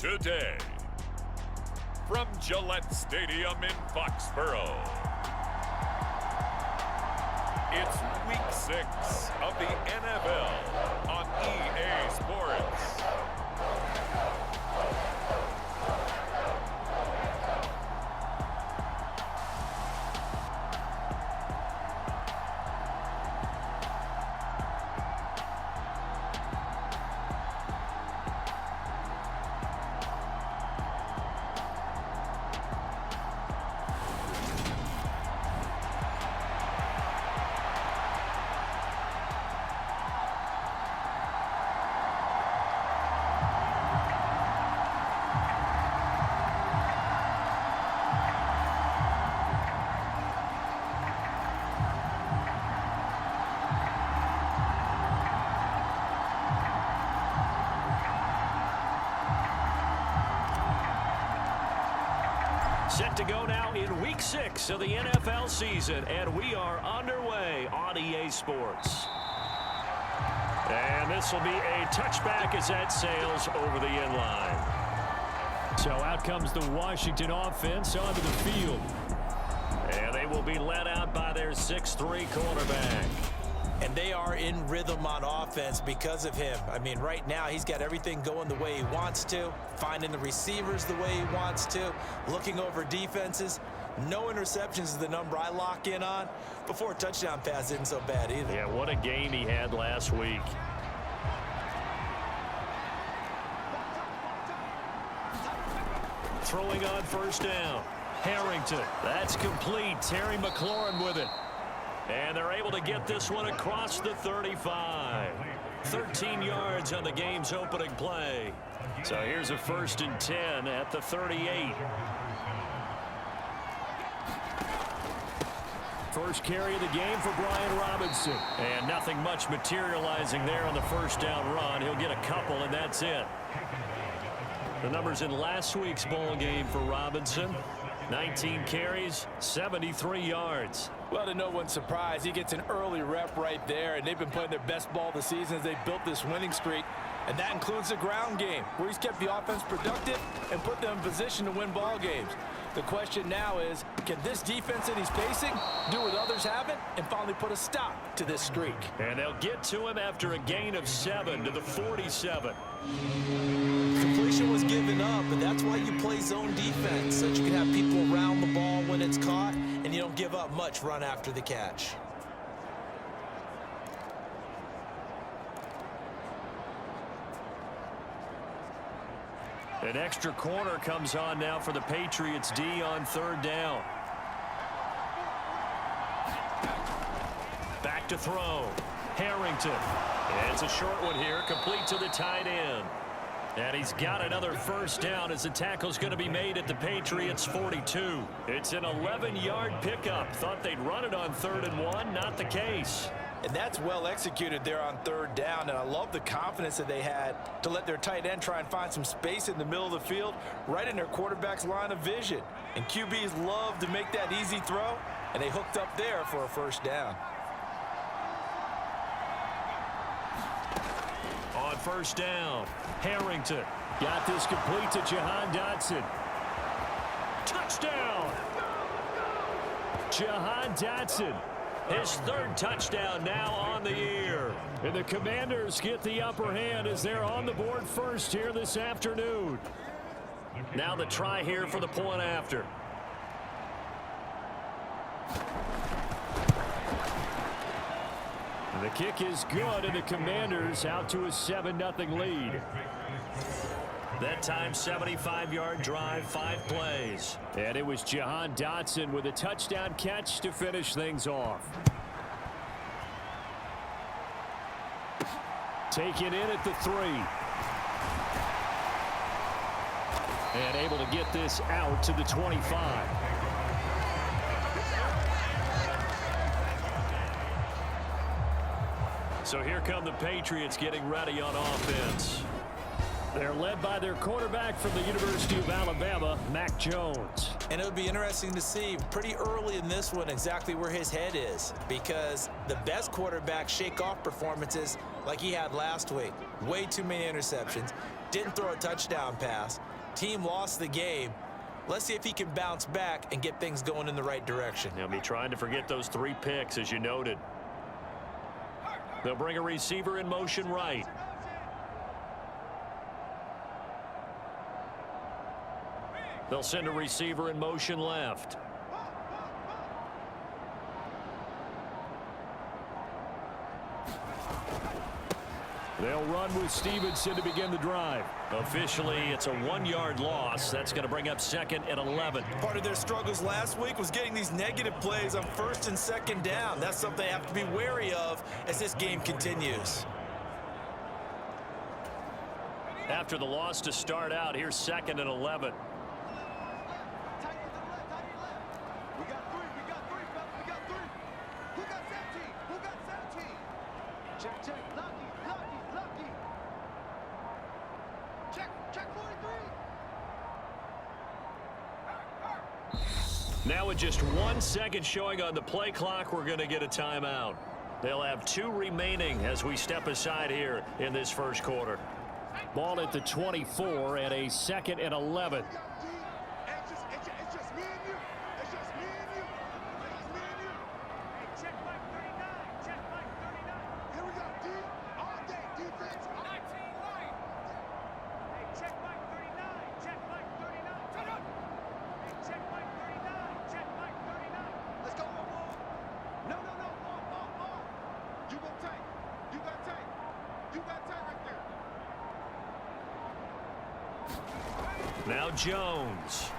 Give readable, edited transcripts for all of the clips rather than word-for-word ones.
today. From Gillette Stadium in Foxborough, it's Week 6 of the NFL on EA Sports. Set to go now in Week 6 of the NFL season, and we are underway on EA Sports. And this will be a touchback as that sails over the end line. So out comes the Washington offense onto the field. And they will be led out by their 6'3" quarterback. And they are in rhythm on offense because of him. I mean, right now he's got everything going the way he wants to, finding the receivers the way he wants to, looking over defenses. No interceptions is the number I lock in on. Before a touchdown pass isn't so bad either. Yeah, what a game he had last week. Throwing on first down. Harrington. That's complete. Terry McLaurin with it. And they're able to get this one across the 35. 13 yards on the game's opening play. So here's a 1st and 10 at the 38. First carry of the game for Brian Robinson. And nothing much materializing there on the first down run. He'll get a couple, and that's it. The numbers in last week's ball game for Robinson. 19 carries, 73 yards. Well, to no one's surprise, he gets an early rep right there, and they've been playing their best ball this season as they built this winning streak. And that includes the ground game, where he's kept the offense productive and put them in position to win ball games. The question now is, can this defense that he's facing do what others haven't and finally put a stop to this streak? And they'll get to him after a gain of 7 to the 47. Completion was given up, and that's why you play zone defense, so that you can have people around the ball when it's caught, and you don't give up much run after the catch. An extra corner comes on now for the Patriots D on 3rd down. Back to throw. Harrington. And it's a short one here, complete to the tight end. And he's got another first down as the tackle's going to be made at the Patriots 42. It's an 11-yard pickup. Thought they'd run it on 3rd and 1. Not the case. And that's well executed there on 3rd down, and I love the confidence that they had to let their tight end try and find some space in the middle of the field, right in their quarterback's line of vision. And QBs love to make that easy throw, and they hooked up there for a first down. On first down, Harrington. Got this complete to Jahan Dotson. Touchdown! Jahan Dotson. His 3rd touchdown now on the year. And the Commanders get the upper hand as they're on the board first here this afternoon. Now the try here for the point after. And the kick is good, and the Commanders out to a 7-0 lead. That time, 75-yard drive, 5 plays. And it was Jahan Dotson with a touchdown catch to finish things off. Taken in at the 3. And able to get this out to the 25. So here come the Patriots getting ready on offense. They're led by their quarterback from the University of Alabama, Mac Jones. And it would be interesting to see pretty early in this one exactly where his head is, because the best quarterbacks shake off performances like he had last week. Way too many interceptions. Didn't throw a touchdown pass. Team lost the game. Let's see if he can bounce back and get things going in the right direction. They'll be trying to forget those 3 picks, as you noted. They'll bring a receiver in motion right. They'll send a receiver in motion left. They'll run with Stevenson to begin the drive. Officially, it's a 1-yard loss. That's going to bring up 2nd and 11. Part of their struggles last week was getting these negative plays on 1st and 2nd down. That's something they have to be wary of as this game continues. After the loss to start out, here's 2nd and 11. Now with just 1 second showing on the play clock, we're going to get a timeout. They'll have 2 remaining as we step aside here in this first quarter. Ball at the 24 and a 2nd and 11. Now Jones.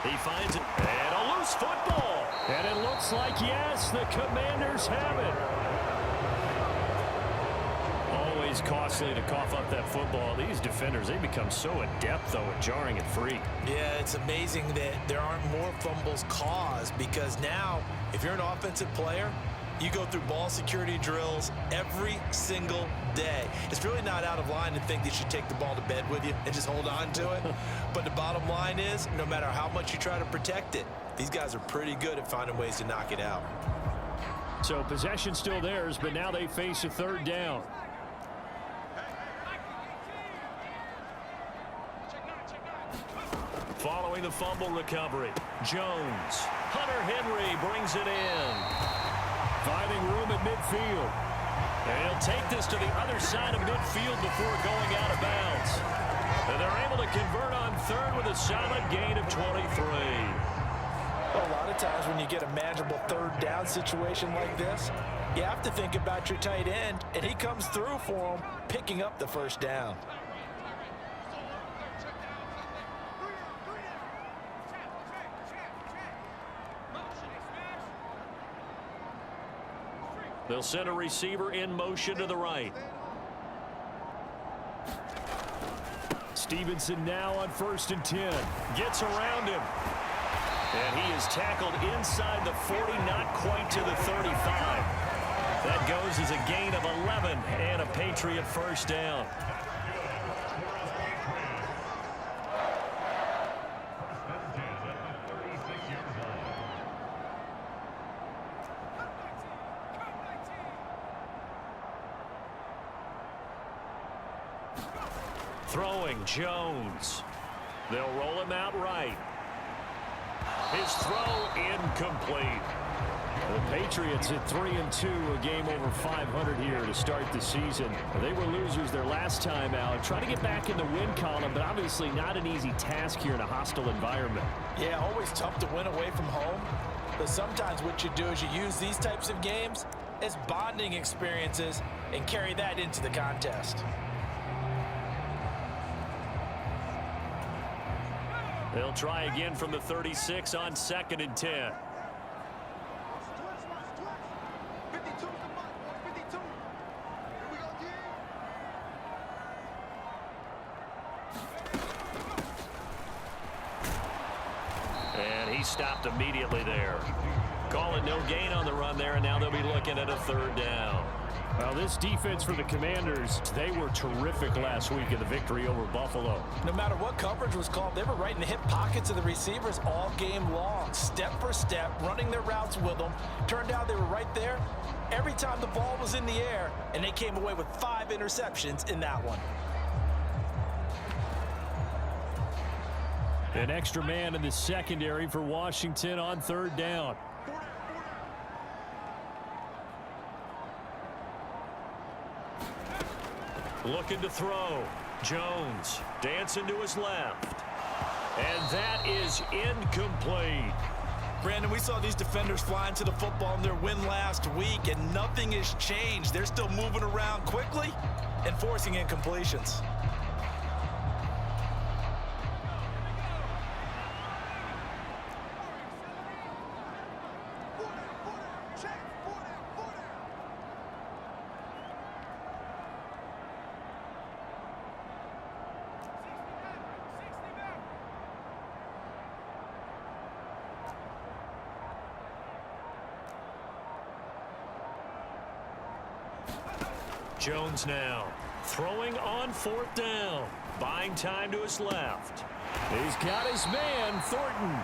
He finds it. And a loose football. And it looks like, yes, the Commanders have it. Always costly to cough up that football. These defenders, they become so adept, though, at jarring it free. Yeah, it's amazing that there aren't more fumbles caused, because now, if you're an offensive player, you go through ball security drills every single day. It's really not out of line to think that you should take the ball to bed with you and just hold on to it. But the bottom line is, no matter how much you try to protect it, these guys are pretty good at finding ways to knock it out. So possession still theirs, but now they face a 3rd down. Following the fumble recovery, Jones. Hunter Henry brings it in. Finding room at midfield. And he'll take this to the other side of midfield before going out of bounds. And they're able to convert on 3rd with a solid gain of 23. Well, a lot of times when you get a manageable 3rd down situation like this, you have to think about your tight end, and he comes through for him, picking up the 1st down. They'll send a receiver in motion to the right. Stevenson now on 1st and 10. Gets around him. And he is tackled inside the 40, not quite to the 35. That goes as a gain of 11 and a Patriot 1st down. Throwing Jones. They'll roll him out right. His throw incomplete. The Patriots at 3-2, a game over 500 here to start the season. They were losers their last time out. Trying to get back in the win column, but obviously not an easy task here in a hostile environment. Yeah, always tough to win away from home. But sometimes what you do is you use these types of games as bonding experiences and carry that into the contest. They'll try again from the 36 on 2nd and 10. And he stopped immediately there. Call it no gain on the run there, and now they'll be looking at a 3rd down. Well, this defense for the Commanders, they were terrific last week in the victory over Buffalo. No matter what coverage was called, they were right in the hip pockets of the receivers all game long, step for step, running their routes with them. Turned out they were right there every time the ball was in the air, and they came away with 5 interceptions in that one. An extra man in the secondary for Washington on 3rd down. Looking to throw. Jones dancing to his left. And that is incomplete. Brandon, we saw these defenders flying to the football in their win last week, and nothing has changed. They're still moving around quickly and forcing incompletions. Jones now throwing on 4th down. Buying time to his left. He's got his man, Thornton.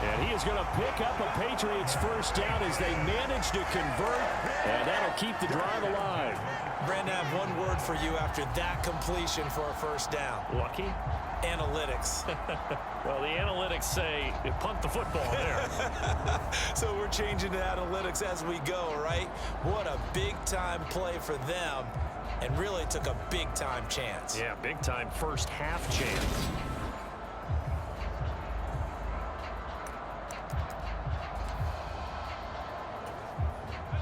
And he is going to pick up a Patriots first down as they manage to convert. And that'll keep the drive alive. Brandon, I have one word for you after that completion for a first down. Lucky? Analytics. Well, the analytics say punt the football there. So we're changing to analytics as we go, right? What a big-time play for them, and really took a big-time chance. Yeah, big-time first half chance.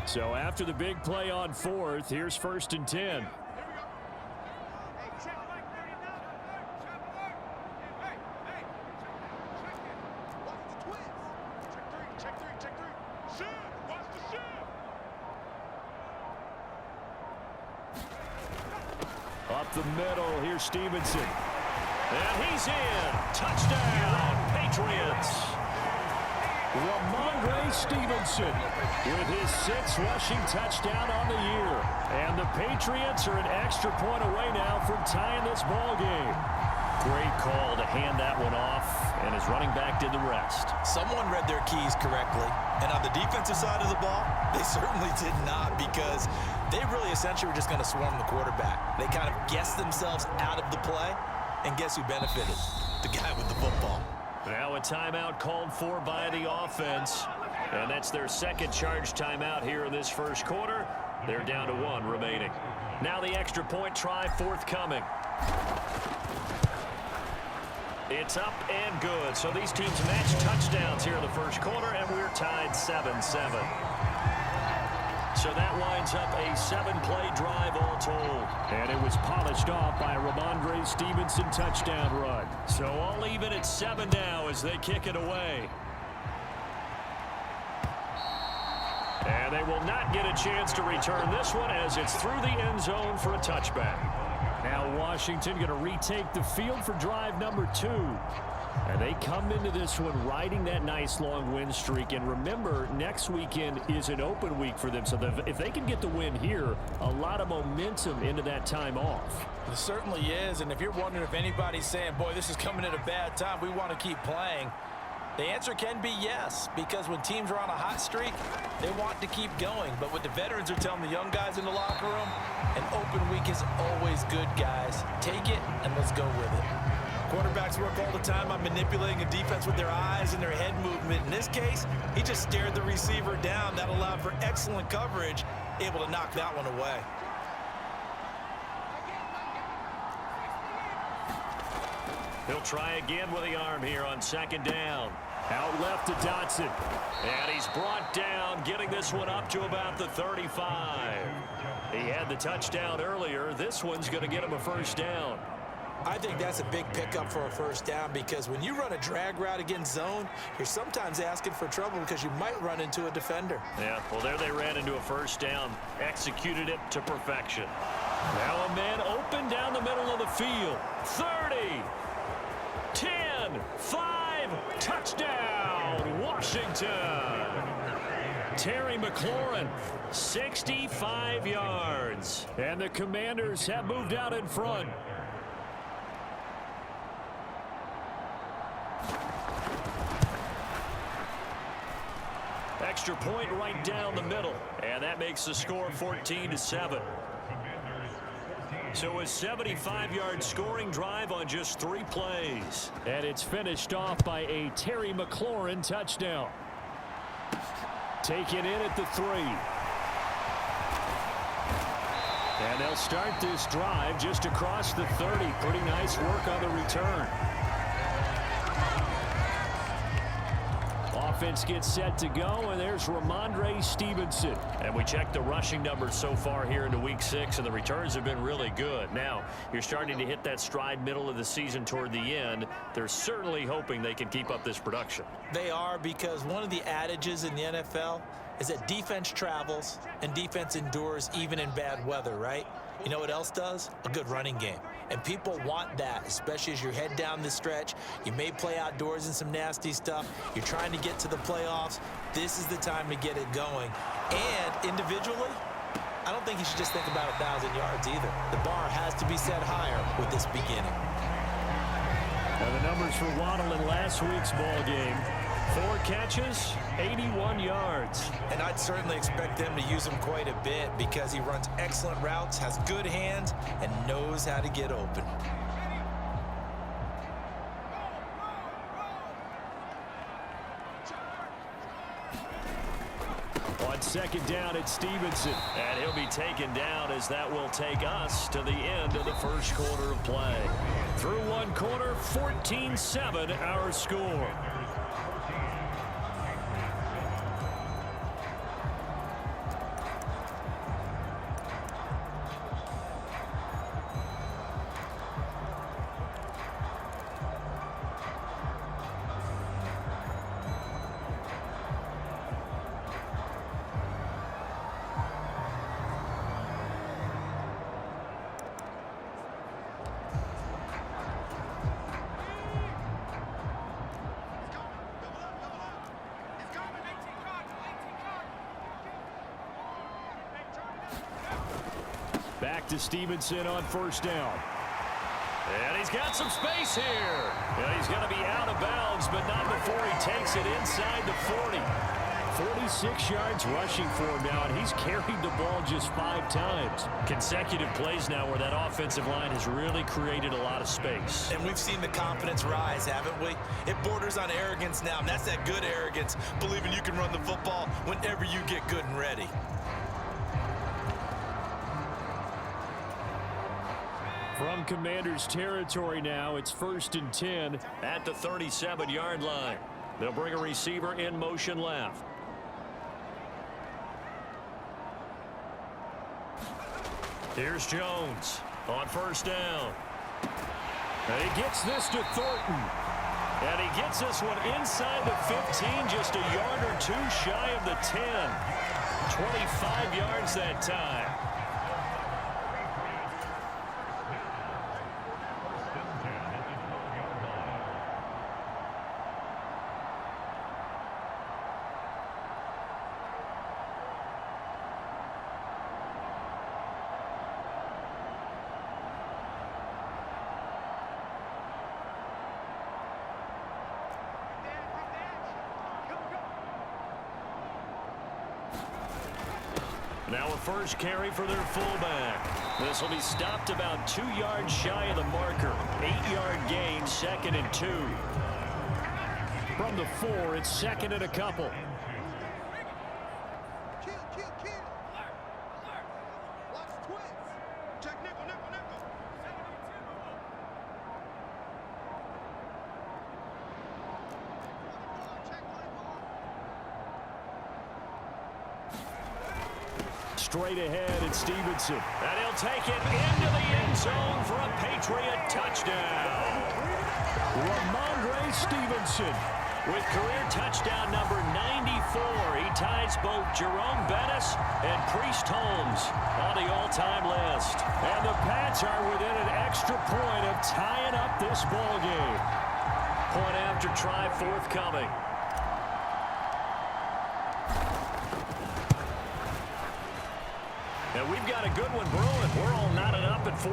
So after the big play on 4th, here's 1st and 10. Up the middle, here's Stevenson. And he's in. Touchdown, Patriots. Ramondre Stevenson with his 6th rushing touchdown on the year. And the Patriots are an extra point away now from tying this ball game. Great call to hand that one off, and his running back did the rest. Someone read their keys correctly, and on the defensive side of the ball, they certainly did not, because they really essentially were just going to swarm the quarterback. They kind of guessed themselves out of the play, and guess who benefited? The guy with the football. Now a timeout called for by the offense, and that's their 2nd charge timeout here in this first quarter. They're down to 1 remaining. Now the extra point try forthcoming. It's up and good. So these teams match touchdowns here in the first quarter, and we're tied 7-7. So that winds up a 7-play drive all told. And it was polished off by a Ramondre Stevenson touchdown run. So all even at 7 now as they kick it away. And they will not get a chance to return this one as it's through the end zone for a touchback. Now Washington going to retake the field for drive number 2. And they come into this one riding that nice long win streak. And remember, next weekend is an open week for them. So if they can get the win here, a lot of momentum into that time off. It certainly is. And if you're wondering if anybody's saying, boy, this is coming at a bad time, we want to keep playing, the answer can be yes, because when teams are on a hot streak, they want to keep going. But what the veterans are telling the young guys in the locker room, an open week is always good, guys. Take it and let's go with it. Quarterbacks work all the time on manipulating a defense with their eyes and their head movement. In this case, he just stared the receiver down. That allowed for excellent coverage, able to knock that one away. He'll try again with the arm here on 2nd down. Out left to Dotson. And he's brought down, getting this one up to about the 35. He had the touchdown earlier. This one's going to get him a first down. I think that's a big pickup for a first down, because when you run a drag route against zone, you're sometimes asking for trouble because you might run into a defender. Yeah, well, there they ran into a first down. Executed it to perfection. Now a man open down the middle of the field. 30. 10, 5, touchdown, Washington. Terry McLaurin, 65 yards. And the Commanders have moved out in front. Extra point right down the middle. And that makes the score 14-7. So a 75-yard scoring drive on just 3 plays. And it's finished off by a Terry McLaurin touchdown. Taken in at the 3. And they'll start this drive just across the 30. Pretty nice work on the return. Offense gets set to go, and there's Ramondre Stevenson. And we checked the rushing numbers so far here into Week 6, and the returns have been really good. Now, you're starting to hit that stride middle of the season toward the end. They're certainly hoping they can keep up this production. They are, because one of the adages in the NFL is that defense travels and defense endures even in bad weather, right? You know what else does? A good running game. And people want that, especially as you head down the stretch. You may play outdoors in some nasty stuff. You're trying to get to the playoffs. This is the time to get it going. And individually, I don't think you should just think about 1,000 yards either. The bar has to be set higher with this beginning. Now the numbers for Waddle in last week's ball game. 4 catches, 81 yards. And I'd certainly expect them to use him quite a bit because he runs excellent routes, has good hands, and knows how to get open. On second down, it's Stevenson. And he'll be taken down as that will take us to the end of the first quarter of play. Through one quarter, 14-7 our score. Back to Stevenson on first down. And he's got some space here. And he's going to be out of bounds, but not before he takes it inside the 40. 46 yards rushing for him now, and he's carried the ball just 5 times. Consecutive plays now where that offensive line has really created a lot of space. And we've seen the confidence rise, haven't we? It borders on arrogance now, and that's that good arrogance, believing you can run the football whenever you get good and ready. From Commanders territory now, it's 1st and 10. At the 37-yard line. They'll bring a receiver in motion left. Here's Jones on first down. And he gets this to Thornton. And he gets this one inside the 15, just a yard or 2 shy of the 10. 25 yards that time. Now a first carry for their fullback. This will be stopped about 2 yards shy of the marker. 8-yard gain, 2nd and 2. From the 4, it's 2nd and a couple. Straight ahead, it's Stevenson. And he'll take it into the end zone for a Patriot touchdown. Ramondre Stevenson. With career touchdown number 94, he ties both Jerome Bettis and Priest Holmes on the all-time list. And the Pats are within an extra point of tying up this ball game. Point after try forthcoming. And we've got a good one brewing. We're all knotted up at 14.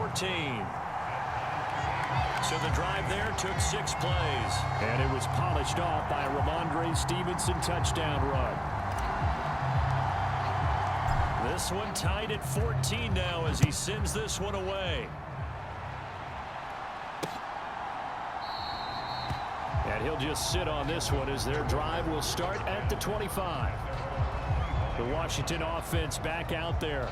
So the drive there took 6 plays. And it was polished off by a Ramondre Stevenson touchdown run. This one tied at 14 now as he sends this one away. And he'll just sit on this one as their drive will start at the 25. The Washington offense back out there.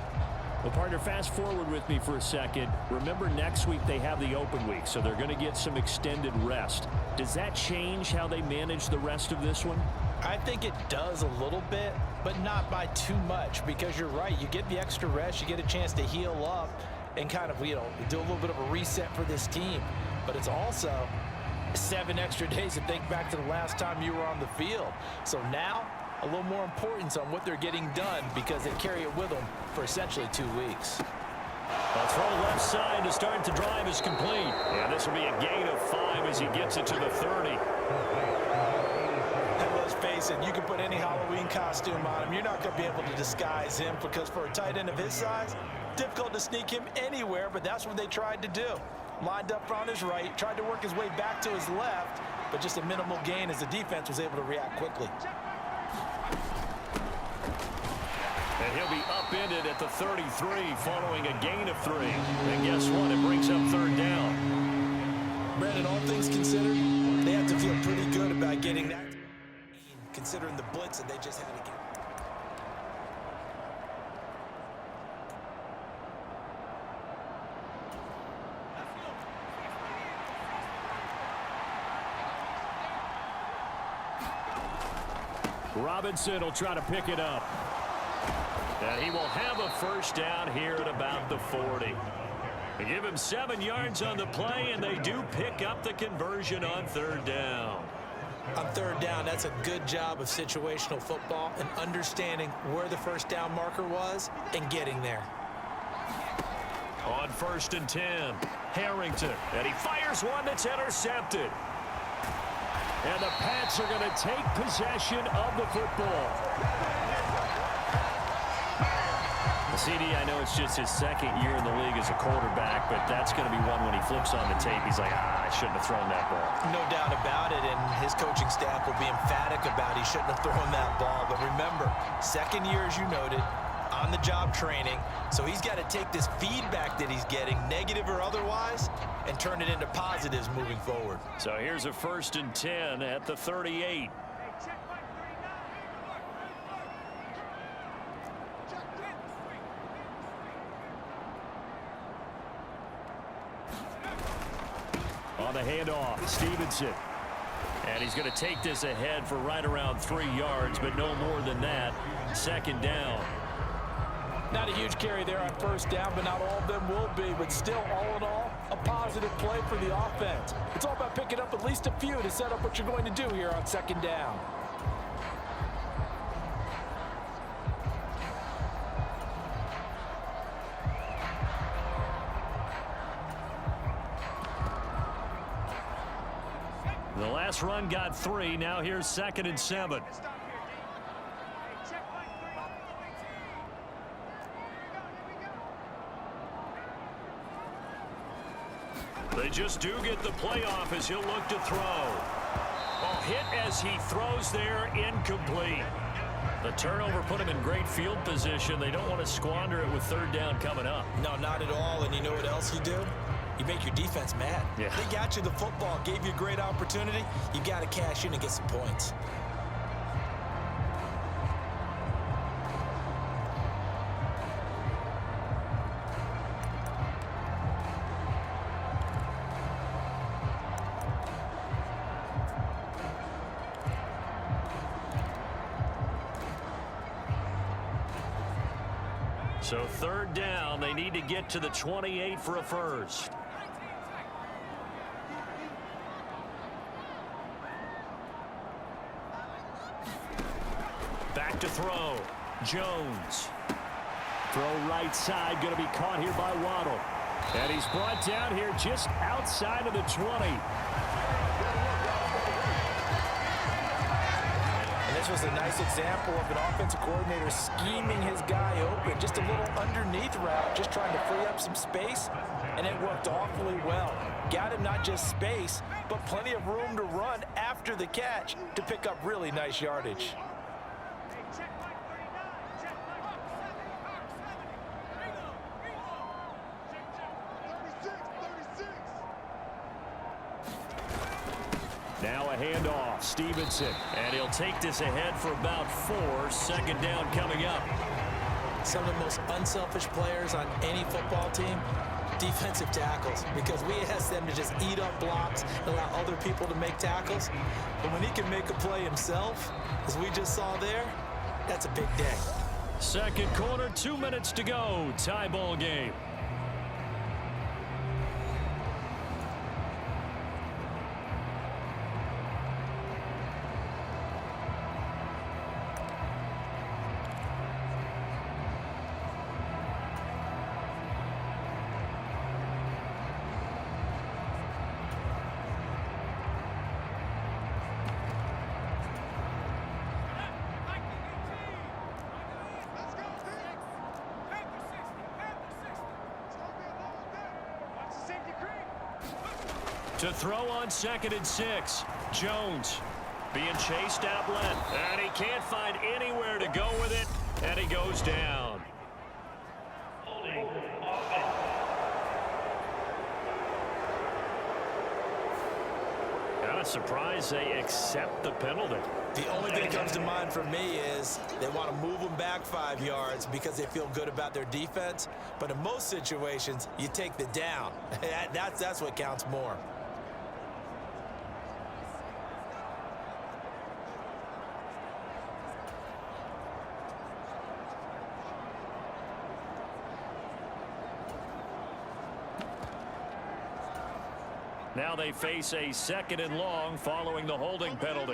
Well, partner, fast forward with me for a second. Remember, next week they have the open week, so they're going to get some extended rest. Does that change how they manage the rest of this one? I think it does a little bit, but not by too much, because you're right. You get the extra rest, you get a chance to heal up and kind of, do a little bit of a reset for this team. But it's also 7 extra days to think back to the last time you were on the field. So now, a little more importance on what they're getting done because they carry it with them for essentially 2 weeks. A throw left side to start the drive is complete. And this will be a gain of 5 as he gets it to the 30. And let's face it, you can put any Halloween costume on him. You're not going to be able to disguise him because for a tight end of his size, difficult to sneak him anywhere, but that's what they tried to do. Lined up on his right, tried to work his way back to his left, but just a minimal gain as the defense was able to react quickly. And he'll be upended at the 33 following a gain of 3. And guess what? It brings up 3rd down. Brandon, all things considered, they have to feel pretty good about getting that, considering the blitz that they just had to get. Robinson will try to pick it up. And he will have a 1st down here at about the 40. They give him 7 yards on the play, and they do pick up the conversion on 3rd down. On 3rd down, that's a good job of situational football and understanding where the 1st down marker was and getting there. On 1st and 10, Harrington. And he fires one that's intercepted. And the Pats are going to take possession of the football. CD, I know it's just his 2nd year in the league as a quarterback, but that's going to be one when he flips on the tape. He's like, I shouldn't have thrown that ball. No doubt about it, and his coaching staff will be emphatic about he shouldn't have thrown that ball. But remember, 2nd year, as you noted, on-the-job training, so he's got to take this feedback that he's getting, negative or otherwise, and turn it into positives moving forward. So here's a 1st and 10 at the 38. On the handoff, Stevenson. And he's going to take this ahead for right around 3 yards, but no more than that. 2nd down. Not a huge carry there on 1st down, but not all of them will be. But still, all in all, a positive play for the offense. It's all about picking up at least a few to set up what you're going to do here on 2nd down. The last run got 3. Now here's 2nd and 7. They just do get the playoff as he'll look to throw. Oh, hit as he throws there, incomplete. The turnover put him in great field position. They don't want to squander it with 3rd down coming up. No, not at all. And you know what else you do? You make your defense mad. Yeah. They got you the football, gave you a great opportunity. You got to cash in and get some points. So 3rd down, they need to get to the 28 for a 1st. Back to throw. Jones. Throw right side, going to be caught here by Waddle. And he's brought down here just outside of the 20. And this This was a nice example of an offensive coordinator scheming his guy open. Just a little underneath route, just trying to free up some space, and it worked awfully well. Got him not just space, but plenty of room to run after the catch to pick up really nice yardage. Now a handoff, Stevenson. And he'll take this ahead for about 4. Second down coming up. Some of the most unselfish players on any football team, defensive tackles, because we ask them to just eat up blocks and allow other people to make tackles. But when he can make a play himself, as we just saw there, that's a big day. Second quarter, 2 minutes to go. Tie ball game. To throw on 2nd and 6. Jones being chased out left. And he can't find anywhere to go with it. And he goes down. Kind of surprised they accept the penalty. The only thing that comes to mind for me is they want to move them back 5 yards because they feel good about their defense. But in most situations, you take the down. That's what counts more. Now they face a 2nd and long following the holding penalty.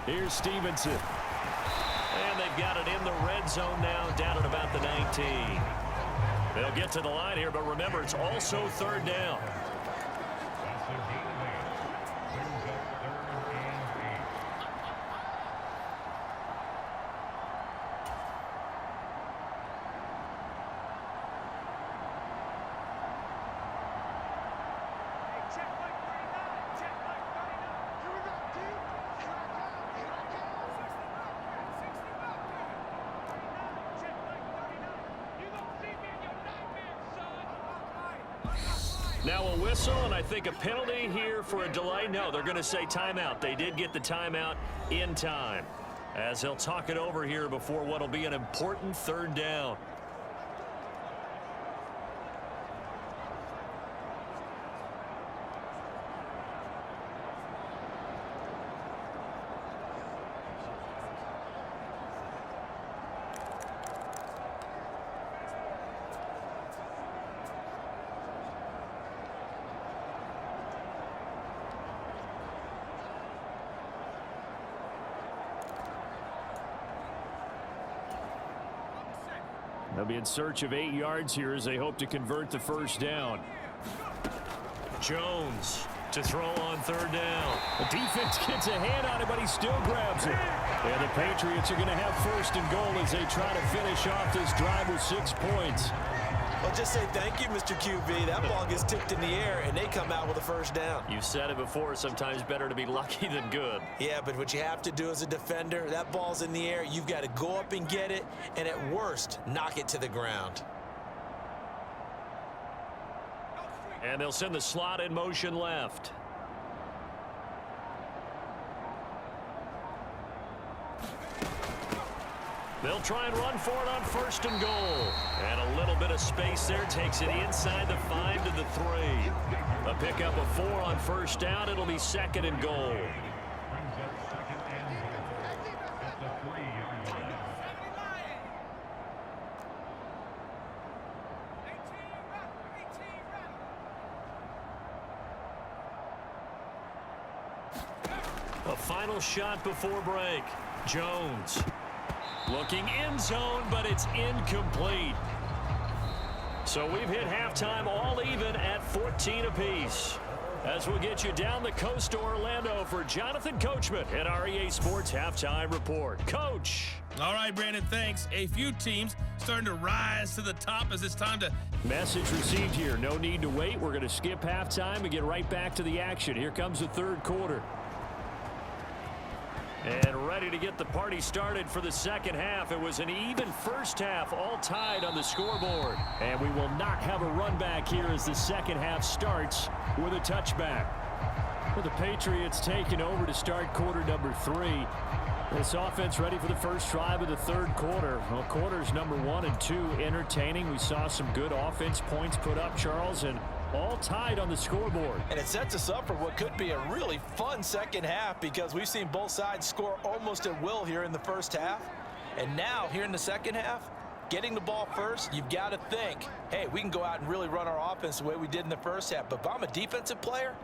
Here's Stevenson. And they've got it in the red zone now, down at about the 19. They'll get to the line here, but remember, it's also 3rd down. Now a whistle, and I think a penalty here for a delay. No, they're going to say timeout. They did get the timeout in time, as they'll talk it over here before what will be an important 3rd down. They'll be in search of 8 yards here as they hope to convert the 1st down. Jones to throw on 3rd down. The defense gets a hand on it, but he still grabs it. And the Patriots are going to have 1st and goal as they try to finish off this drive with 6 points. Well, just say thank you, Mr. QB. That ball gets tipped in the air, and they come out with a 1st down. You've said it before, sometimes better to be lucky than good. Yeah, but what you have to do as a defender, that ball's in the air, you've got to go up and get it, and at worst, knock it to the ground. And they'll send the slot in motion left. They'll try and run for it on 1st and goal. And a little bit of space there takes it inside the 5 to the 3. A pickup of 4 on 1st down. It'll be 2nd and goal. A final shot before break. Jones looking end zone, but it's incomplete. So we've hit halftime all even at 14 apiece. As we'll get you down the coast to Orlando for Jonathan Coachman at our EA Sports Halftime Report. Coach. All right, Brandon, thanks. A few teams starting to rise to the top as it's time to... Message received here. No need to wait. We're going to skip halftime and get right back to the action. Here comes the third quarter. And ready to get the party started for the second half. It was an even first half, all tied on the scoreboard. And we will not have a run back here as the second half starts with a touchback. With the Patriots taking over to start quarter number 3. This offense ready for the first drive of the third quarter. Well, quarters number 1 and 2 entertaining. We saw some good offense points put up, Charles, and all tied on the scoreboard. And it sets us up for what could be a really fun second half because we've seen both sides score almost at will here in the first half. And now, here in the second half, getting the ball first, you've got to think, hey, we can go out and really run our offense the way we did in the first half. But if I'm a defensive player,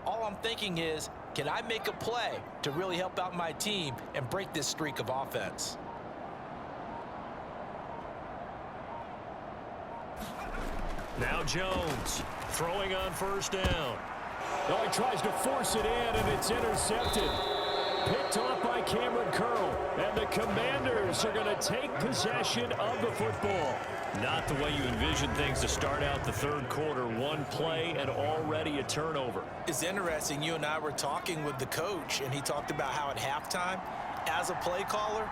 all I'm thinking is, can I make a play to really help out my team and break this streak of offense? Now Jones throwing on first down. Oh, he tries to force it in, and it's intercepted. Picked off by Cameron Curl. And the Commanders are going to take possession of the football. Not the way you envision things to start out the third quarter. One play and already a turnover. It's interesting. You and I were talking with the coach, and he talked about how at halftime, as a play caller,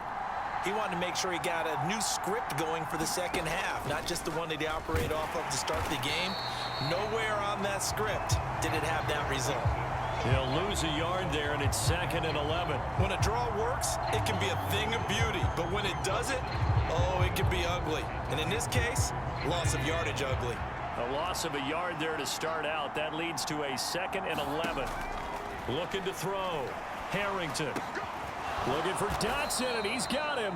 he wanted to make sure he got a new script going for the second half, not just the one that he operated off of to start the game. Nowhere on that script did it have that result. He'll lose a yard there, and it's 2nd and 11. When a draw works, it can be a thing of beauty. But when it doesn't, oh, it can be ugly. And in this case, loss of yardage ugly. A loss of a yard there to start out. That leads to a 2nd and 11. Looking to throw. Harrington. Looking for Dotson, and he's got him.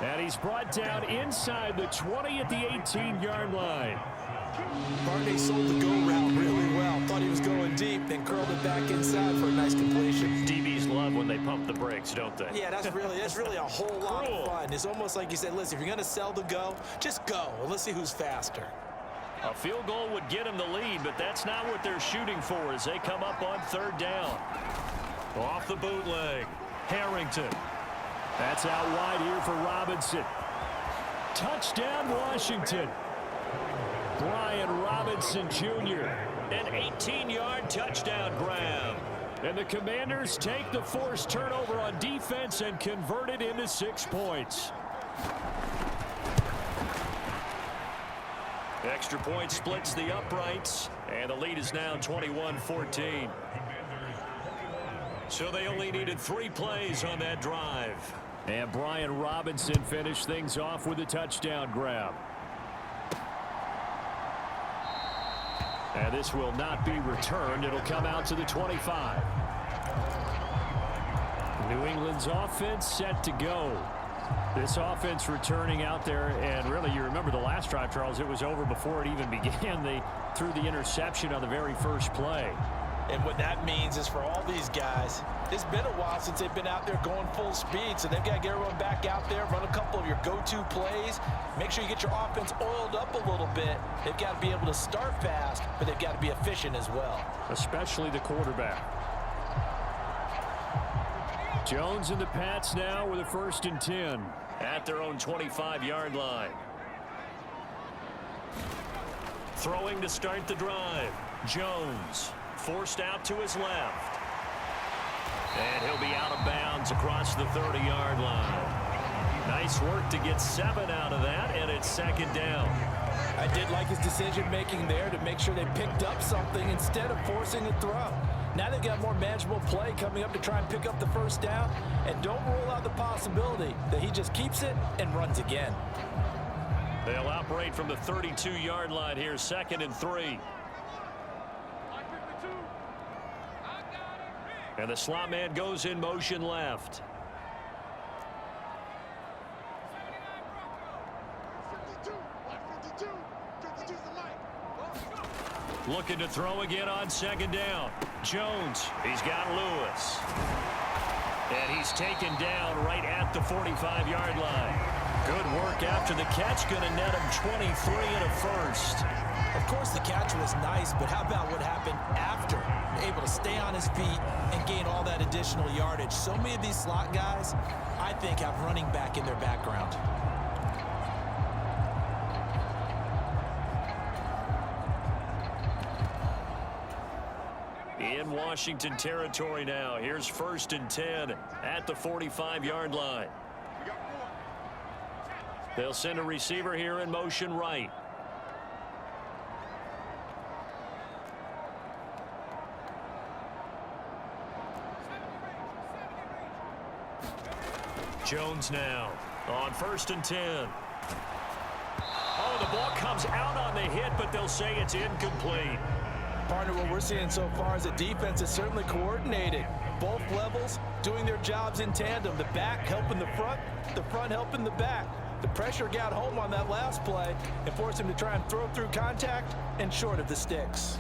And he's brought down inside the 20 at the 18-yard line. Barney sold the go route really well. Thought he was going deep, then curled it back inside for a nice completion. DBs love when they pump the brakes, don't they? Yeah, that's really a whole lot of fun. It's almost like you said, listen, if you're going to sell the go, just go. And let's see who's faster. A field goal would get him the lead, but that's not what they're shooting for as they come up on third down. Off the bootleg. Harrington. That's out wide here for Robinson. Touchdown, Washington. Brian Robinson Jr. An 18-yard touchdown grab. And the Commanders take the forced turnover on defense and convert it into 6 points. Extra point splits the uprights, and the lead is now 21-14. So they only needed 3 plays on that drive. And Brian Robinson finished things off with a touchdown grab. And this will not be returned. It'll come out to the 25. New England's offense set to go. This offense returning out there, and really, you remember the last drive, Charles, it was over before it even began. They threw the interception on the very first play. And what that means is for all these guys, it's been a while since they've been out there going full speed, so they've got to get everyone back out there, run a couple of your go-to plays, make sure you get your offense oiled up a little bit. They've got to be able to start fast, but they've got to be efficient as well. Especially the quarterback. Jones and the Pats now with a 1st and 10. At their own 25-yard line. Throwing to start the drive. Jones forced out to his left. And he'll be out of bounds across the 30-yard line. Nice work to get 7 out of that, and it's 2nd down. I did like his decision-making there to make sure they picked up something instead of forcing a throw. Now they've got more manageable play coming up to try and pick up the first down, and don't rule out the possibility that he just keeps it and runs again. They'll operate from the 32-yard line here, 2nd and 3. And the slot man goes in motion left. Looking to throw again on 2nd down. Jones, he's got Lewis. And he's taken down right at the 45-yard line. Good work after the catch. Going to net him 23 and a first. Of course, the catch was nice, but how about what happened after? Able to stay on his feet and gain all that additional yardage. So many of these slot guys, I think, have running back in their background. In Washington territory now. Here's 1st and 10 at the 45-yard line. They'll send a receiver here in motion right. Jones now on 1st and 10. Oh, the ball comes out on the hit, but they'll say it's incomplete. Partner, what we're seeing so far is the defense is certainly coordinated. Both levels doing their jobs in tandem. The back helping the front helping the back. The pressure got home on that last play and forced him to try and throw through contact and short of the sticks.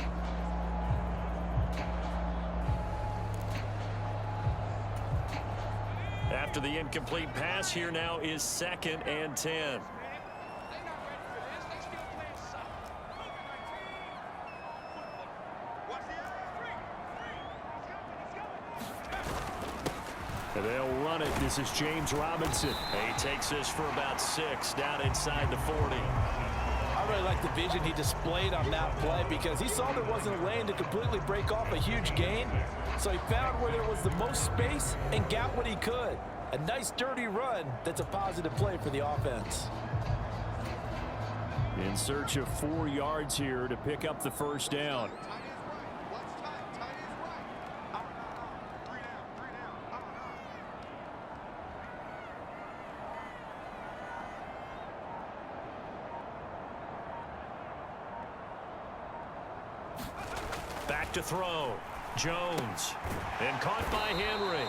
After the incomplete pass, here now is 2nd and 10. They'll run it. This is James Robinson. He takes this for about 6 down inside the 40. I really like the vision he displayed on that play because he saw there wasn't a lane to completely break off a huge gain. So he found where there was the most space and got what he could. A nice dirty run that's a positive play for the offense. In search of 4 yards here to pick up the first down. Back to throw. Jones. And caught by Henry.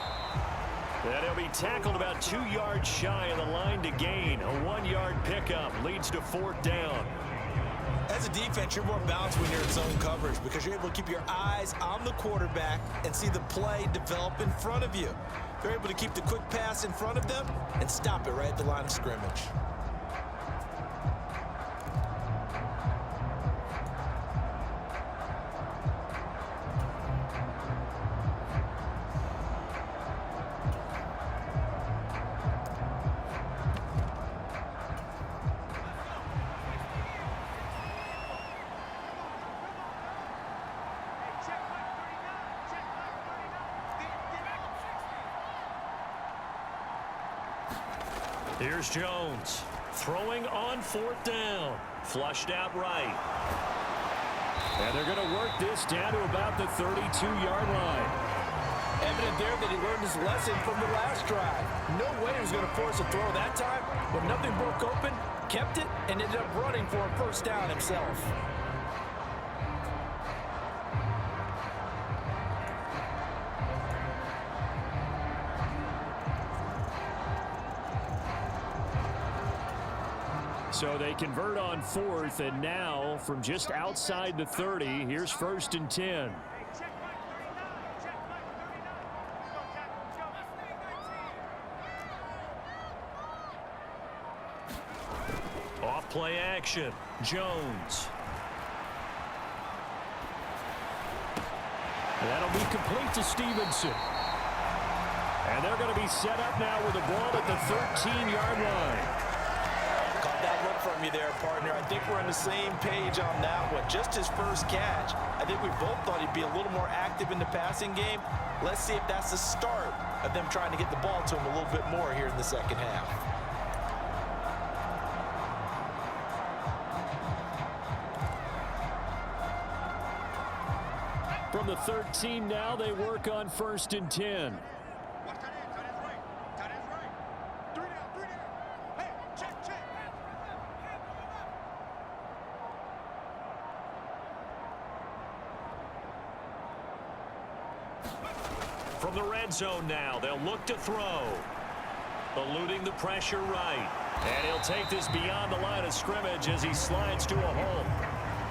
And he'll be tackled about 2 yards shy of the line to gain. A 1-yard pickup leads to 4th down. As a defense, you're more balanced when you're in zone coverage because you're able to keep your eyes on the quarterback and see the play develop in front of you. They're able to keep the quick pass in front of them and stop it right at the line of scrimmage. Here's Jones throwing on 4th down. Flushed out right. And they're going to work this down to about the 32-yard line. Evident there that he learned his lesson from the last drive. No way he was going to force a throw that time. When nothing broke open, kept it, and ended up running for a first down himself. So they convert on 4th, and now from just outside the 30, here's 1st and 10. Off play action. Jones. That'll be complete to Stevenson. And they're going to be set up now with the ball at the 13-yard line. Caught that look from you there, partner. I think we're on the same page on that one. Just his first catch. I think we both thought he'd be a little more active in the passing game. Let's see if that's the start of them trying to get the ball to him a little bit more here in the second half. From the 13 now, they work on 1st and 10. From the red zone now, they'll look to throw. Eluding the pressure right. And he'll take this beyond the line of scrimmage as he slides to a hole.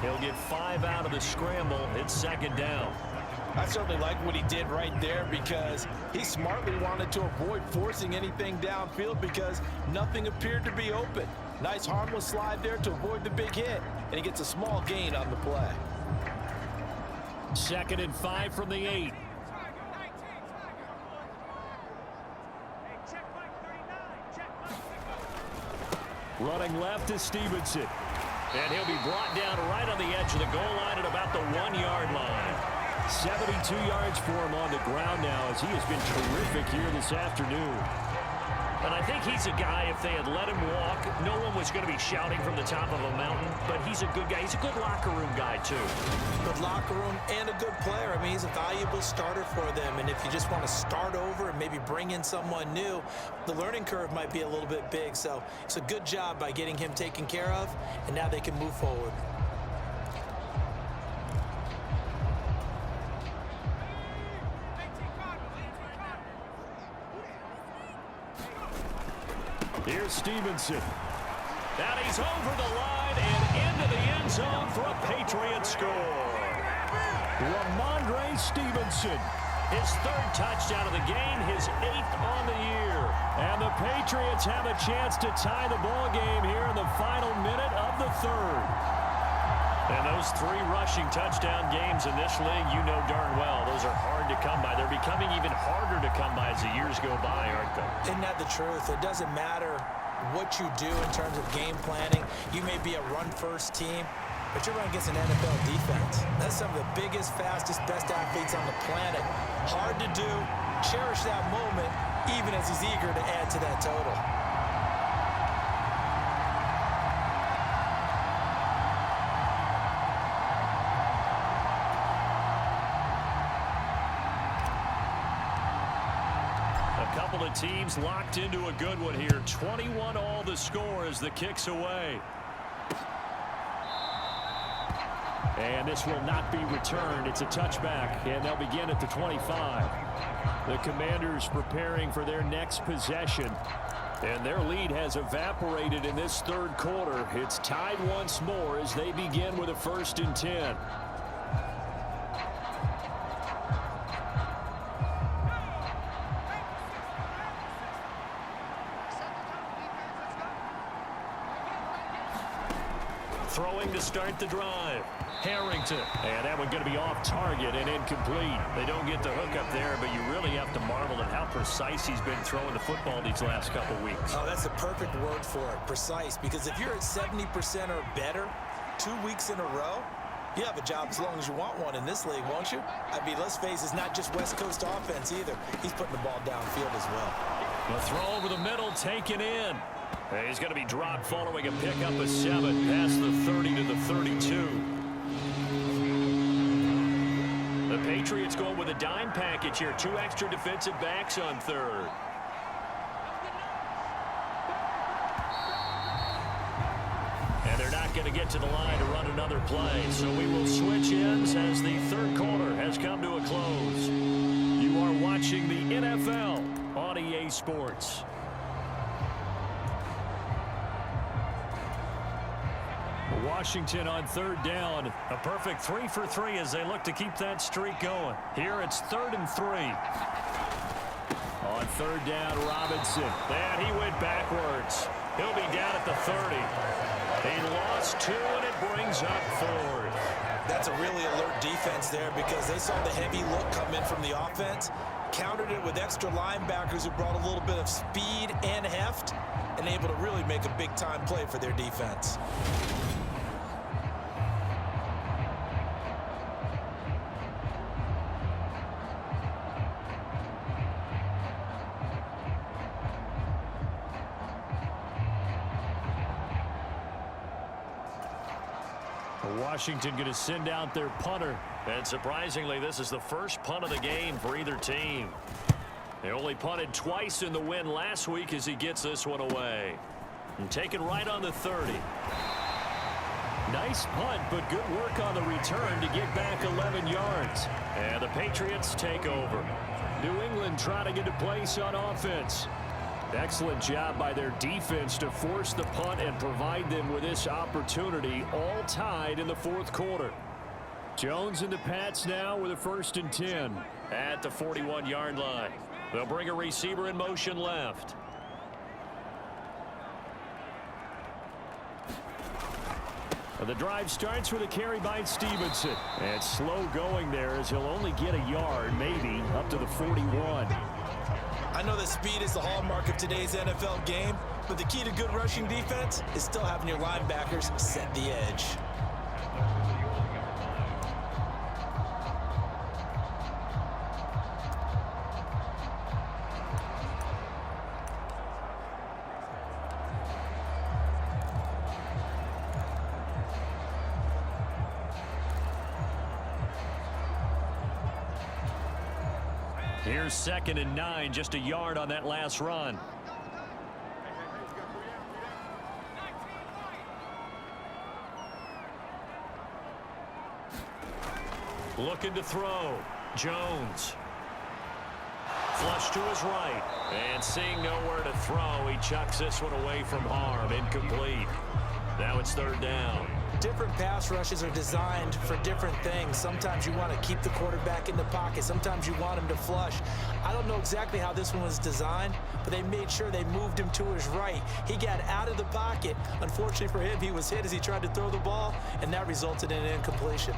He'll get 5 out of the scramble. It's 2nd down. I certainly like what he did right there because he smartly wanted to avoid forcing anything downfield because nothing appeared to be open. Nice harmless slide there to avoid the big hit, and he gets a small gain on the play. 2nd and 5 from the 8. Running left is Stevenson. And he'll be brought down right on the edge of the goal line at about the 1-yard line. 72 yards for him on the ground now as he has been terrific here this afternoon. And I think he's a guy, if they had let him walk, no one was going to be shouting from the top of a mountain. But he's a good guy. He's a good locker room guy, too. Good locker room and a good player. I mean, he's a valuable starter for them. And if you just want to start over and maybe bring in someone new, the learning curve might be a little bit big. So it's a good job by getting him taken care of. And now they can move forward. Here's Stevenson. And he's over the line and into the end zone for a Patriots score. Ramondre Stevenson, his 3rd touchdown of the game, his 8th on the year. And the Patriots have a chance to tie the ball game here in the final minute of the 3rd. And those 3 rushing touchdown games in this league, you know darn well, those are hard to come by. They're becoming even harder to come by as the years go by, aren't they? Isn't that the truth? It doesn't matter what you do in terms of game planning. You may be a run-first team, but you're running against an NFL defense. That's some of the biggest, fastest, best athletes on the planet. Hard to do. Cherish that moment, even as he's eager to add to that total. Couple of teams locked into a good one here. 21 all the score as the kick's away. And this will not be returned. It's a touchback, and they'll begin at the 25. The Commanders preparing for their next possession. And their lead has evaporated in this 3rd quarter. It's tied once more as they begin with a 1st and 10. Throwing to start the drive. Harrington. And that one going to be off target and incomplete. They don't get the hook up there, but you really have to marvel at how precise he's been throwing the football these last couple weeks. Oh, that's the perfect word for it, precise. Because if you're at 70% or better 2 weeks in a row, you have a job as long as you want one in this league, won't you? I mean, let's face it, it's not just West Coast offense either. He's putting the ball downfield as well. The throw over the middle taken in. He's going to be dropped following a pickup of 7 past the 30 to the 32. The Patriots going with a dime package here. 2 extra defensive backs on 3rd. And they're not going to get to the line to run another play. So we will switch ends as the 3rd quarter has come to a close. You are watching the NFL on EA Sports. Washington on 3rd down. A perfect 3 for 3 as they look to keep that streak going. Here it's 3rd and 3. On 3rd down, Robinson. And he went backwards. He'll be down at the 30. He lost 2, and it brings up 4th. That's a really alert defense there because they saw the heavy look come in from the offense, countered it with extra linebackers who brought a little bit of speed and heft, and able to really make a big-time play for their defense. Washington going to send out their punter. And surprisingly, this is the first punt of the game for either team. They only punted twice in the win last week as he gets this one away. And taken right on the 30. Nice punt, but good work on the return to get back 11 yards. And the Patriots take over. New England trying to get a place on offense. Excellent job by their defense to force the punt and provide them with this opportunity, all tied in the 4th quarter. Jones and the Pats now with a 1st and 10. At the 41-yard line. They'll bring a receiver in motion left. The drive starts with a carry by Stevenson. And slow going there as he'll only get a yard, maybe, up to the 41. I know that speed is the hallmark of today's NFL game, but the key to good rushing defense is still having your linebackers set the edge. Here's 2nd and 9, just a yard on that last run. Looking to throw. Jones. Flush to his right. And seeing nowhere to throw, he chucks this one away from harm. Incomplete. Now it's 3rd down. Different pass rushes are designed for different things. Sometimes you want to keep the quarterback in the pocket. Sometimes you want him to flush. I don't know exactly how this one was designed, but they made sure they moved him to his right. He got out of the pocket. Unfortunately for him, he was hit as he tried to throw the ball, and that resulted in an incompletion.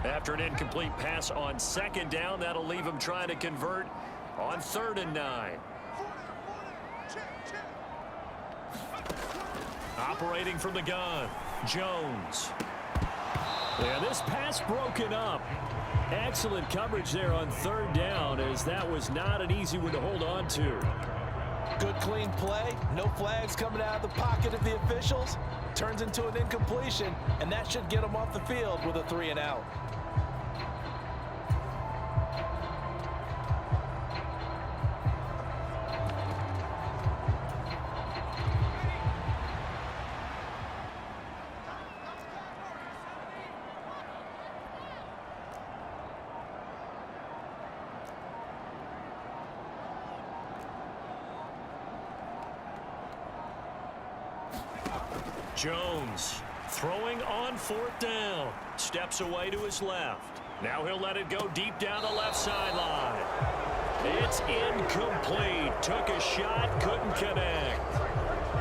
After an incomplete pass on 2nd down, that'll leave him trying to convert on 3rd and 9. Operating from the gun, Jones. Yeah, this pass broken up. Excellent coverage there on 3rd down, as that was not an easy one to hold on to. Good clean play. No flags coming out of the pocket of the officials. Turns into an incompletion, and that should get him off the field with a 3 and out. Jones throwing on 4th down. Steps away to his left. Now he'll let it go deep down the left sideline. It's incomplete. Took a shot, couldn't connect.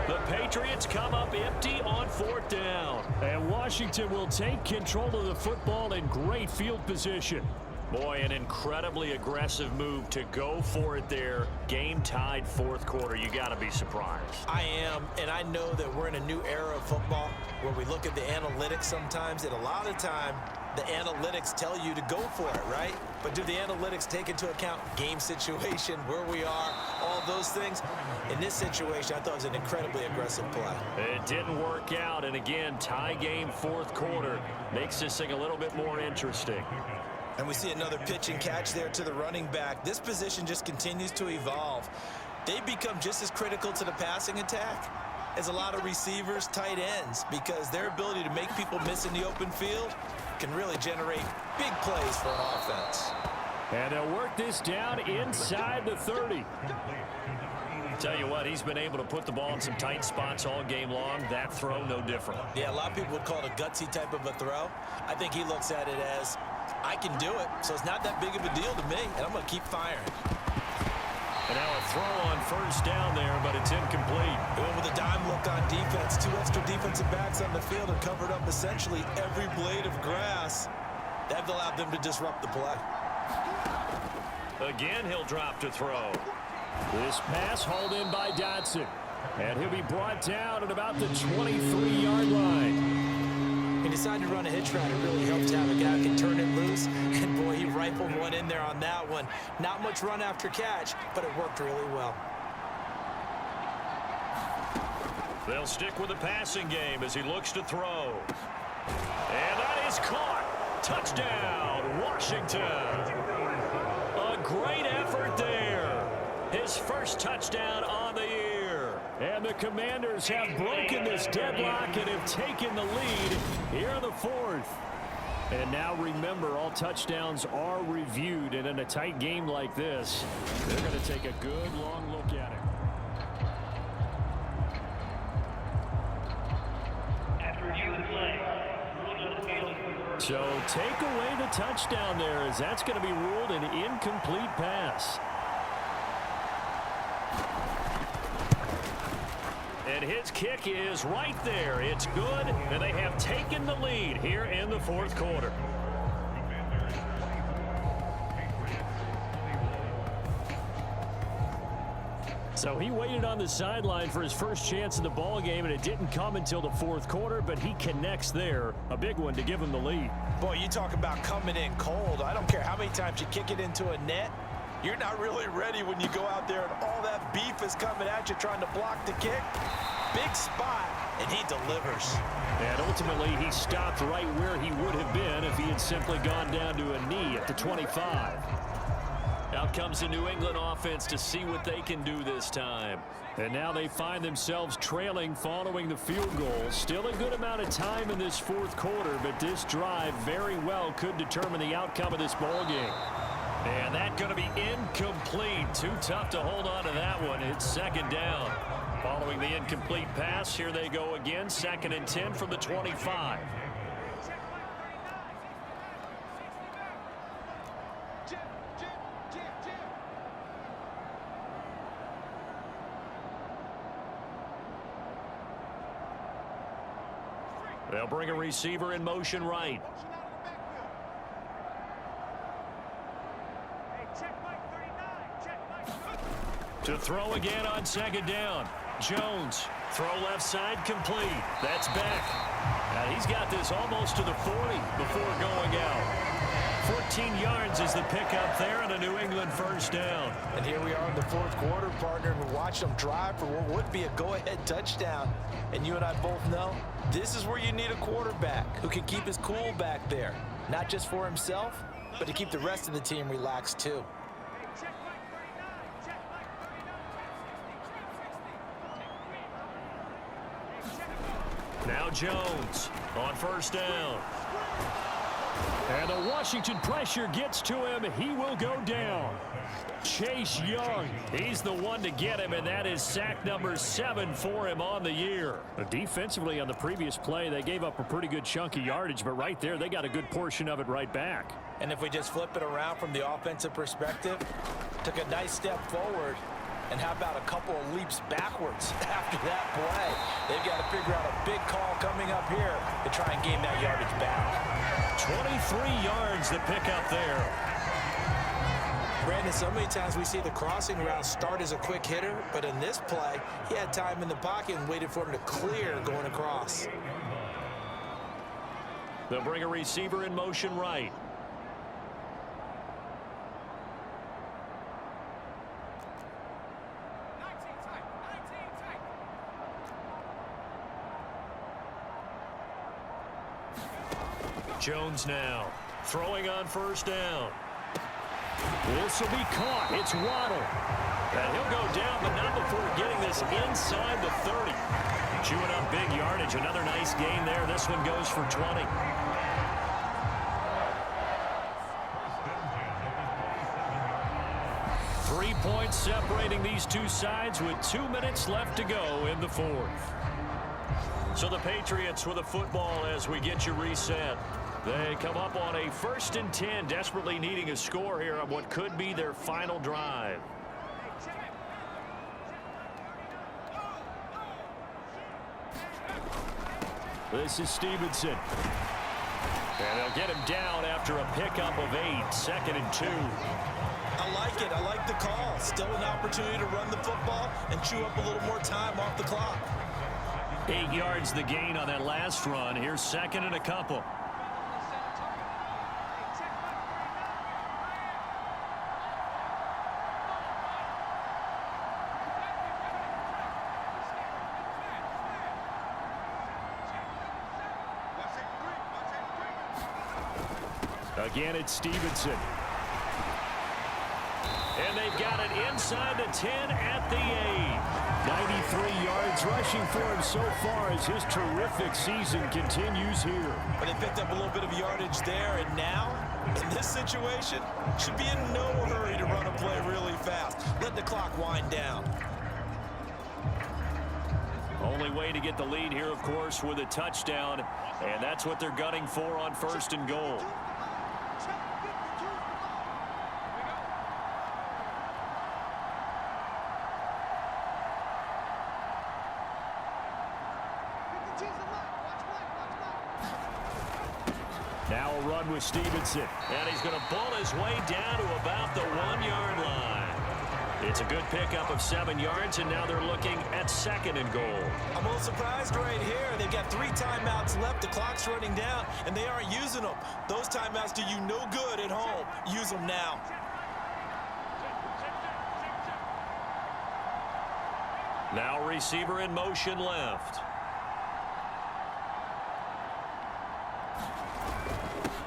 The Patriots come up empty on 4th down. And Washington will take control of the football in great field position. Boy, an incredibly aggressive move to go for it there. Game tied 4th quarter. You got to be surprised. I am, and I know that we're in a new era of football where we look at the analytics sometimes, and a lot of the time the analytics tell you to go for it, right? But do the analytics take into account game situation, where we are, all those things? In this situation, I thought it was an incredibly aggressive play. It didn't work out, and again, tie game 4th quarter makes this thing a little bit more interesting. And we see another pitch and catch there to the running back. This position just continues to evolve. They become just as critical to the passing attack as a lot of receivers, tight ends, because their ability to make people miss in the open field can really generate big plays for an offense. And they'll work this down inside the 30. Tell you what, he's been able to put the ball in some tight spots all game long. That throw, no different. Yeah, a lot of people would call it a gutsy type of a throw. I think he looks at it as, I can do it, so it's not that big of a deal to me, and I'm going to keep firing. And now a throw on 1st down there, but it's incomplete. They went with a dime look on defense. 2 extra defensive backs on the field and covered up essentially every blade of grass. That allowed them to disrupt the play. Again, he'll drop to throw. This pass hauled in by Dotson. And he'll be brought down at about the 23-yard line. He decided to run a hitch route. It really helped to have a guy who can turn it loose. And, boy, he rifled one in there on that one. Not much run after catch, but it worked really well. They'll stick with the passing game as he looks to throw. And that is caught. Touchdown, Washington. A great effort there. His first touchdown on the year. And the Commanders have broken this deadlock and have taken the lead here in the 4th. And now remember, all touchdowns are reviewed, and in a tight game like this, they're going to take a good long look at it. So take away the touchdown there, as that's going to be ruled an incomplete pass. And his kick is right there. It's good, and they have taken the lead here in the fourth quarter. So he waited on the sideline for his first chance in the ball game, and it didn't come until the fourth quarter, but he connects there. A big one to give him the lead. Boy, you talk about coming in cold. I don't care how many times you kick it into a net. You're not really ready when you go out there and all that beef is coming at you trying to block the kick. Big spot, and he delivers. And ultimately, he stopped right where he would have been if he had simply gone down to a knee at the 25. Out comes the New England offense to see what they can do this time. And now they find themselves trailing following the field goal. Still a good amount of time in this fourth quarter, but this drive very well could determine the outcome of this ball game. And that's going to be incomplete. Too tough to hold on to that one. It's second down. Following the incomplete pass, here they go again. 2nd and 10 from the 25. They'll bring a receiver in motion right. To throw again on 2nd down. Jones, throw left side, complete. That's back. Now he's got this almost to the 40 before going out. 14 yards is the pickup there, and a New England first down. And here we are in the fourth quarter, partner. We watch them drive for what would be a go-ahead touchdown. And you and I both know this is where you need a quarterback who can keep his cool back there. Not just for himself, but to keep the rest of the team relaxed too. Now Jones on first down. And the Washington pressure gets to him. He will go down. Chase Young, he's the one to get him, and that is sack number 7 for him on the year. Defensively on the previous play, they gave up a pretty good chunk of yardage, but right there, they got a good portion of it right back. And if we just flip it around from the offensive perspective, took a nice step forward, and how about a couple of leaps backwards after that play? They've got to figure out a big call coming up here to try and gain that yardage back. 23 yards to pick up there. Brandon, so many times we see the crossing route start as a quick hitter, but in this play, he had time in the pocket and waited for him to clear going across. They'll bring a receiver in motion right. Jones now throwing on first down. This will be caught. It's Waddle. And he'll go down, but not before getting this inside the 30. Chewing up big yardage. Another nice gain there. This one goes for 20. Three points separating these two sides with 2 minutes left to go in the fourth. So the Patriots with a football as we get you reset. They come up on a 1st and 10, desperately needing a score here on what could be their final drive. This is Stevenson. And they'll get him down after a pickup of 8, 2nd and 2. I like it. I like the call. Still an opportunity to run the football and chew up a little more time off the clock. 8 yards the gain on that last run. Here's 2nd and a couple. Again, it's Stevenson. And they've got it inside the 10 at the 8. 93 yards rushing for him so far as his terrific season continues here. But they picked up a little bit of yardage there, and now, in this situation, should be in no hurry to run a play really fast. Let the clock wind down. Only way to get the lead here, of course, with a touchdown, and that's what they're gunning for on 1st and goal. Now a run with Stevenson. And he's going to ball his way down to about the 1-yard line. It's a good pickup of 7 yards, and now they're looking at 2nd and goal. I'm a little surprised right here. They've got 3 timeouts left. The clock's running down, and they aren't using them. Those timeouts do you no good at home. Use them now. Now receiver in motion left.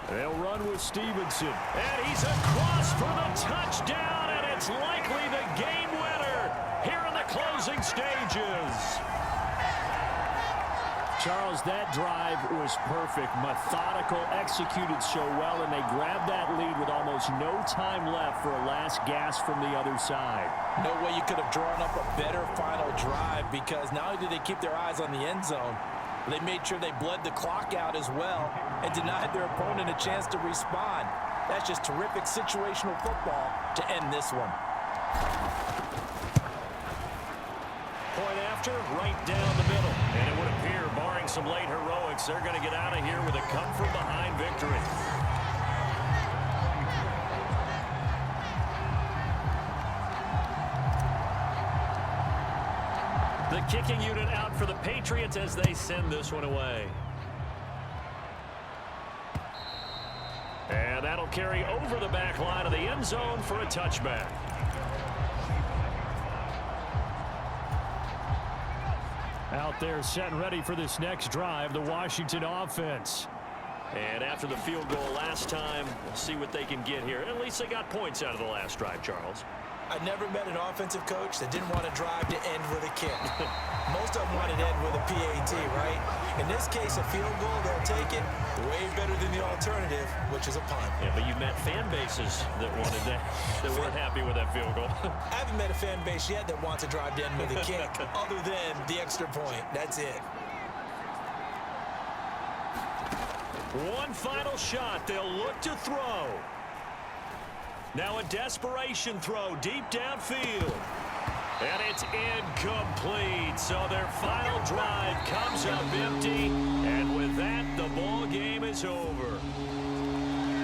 They'll run with Stevenson. And he's across for the touchdown, and it's likely the game winner here in the closing stages. Charles, that drive was perfect. Methodical, executed so well, and they grabbed that lead with almost no time left for a last gasp from the other side. No way you could have drawn up a better final drive, because not only did they keep their eyes on the end zone, they made sure they bled the clock out as well and denied their opponent a chance to respond. That's just terrific situational football to end this one. Point after, right down the middle. And it would appear, barring some late heroics, they're going to get out of here with a come-from-behind victory. The kicking unit out for the Patriots as they send this one away. And that'll carry over the back line of the end zone for a touchback. Out there set and ready for this next drive, the Washington offense. And after the field goal last time, we'll see what they can get here. At least they got points out of the last drive, Charles. I never met an offensive coach that didn't want to drive to end with a kick. Most of them wanted to end with a PAT, right? In this case, a field goal, they'll take it. Way better than the alternative, which is a punt. Yeah, but you've met fan bases that wanted that, that weren't happy with that field goal. I haven't met a fan base yet that wants to drive to end with a kick, other than the extra point. That's it. One final shot. They'll look to throw. Now a desperation throw deep downfield. And it's incomplete. So their final drive comes up empty. And with that, the ball game is over.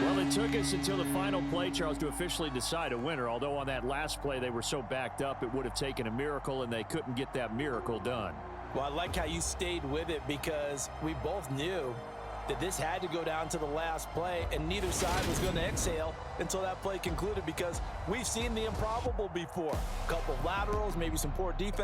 Well, it took us until the final play, Charles, to officially decide a winner. Although on that last play they were so backed up, it would have taken a miracle, and they couldn't get that miracle done. Well, I like how you stayed with it, because we both knew that this had to go down to the last play, and neither side was going to exhale until that play concluded, because we've seen the improbable before. A couple laterals, maybe some poor defense.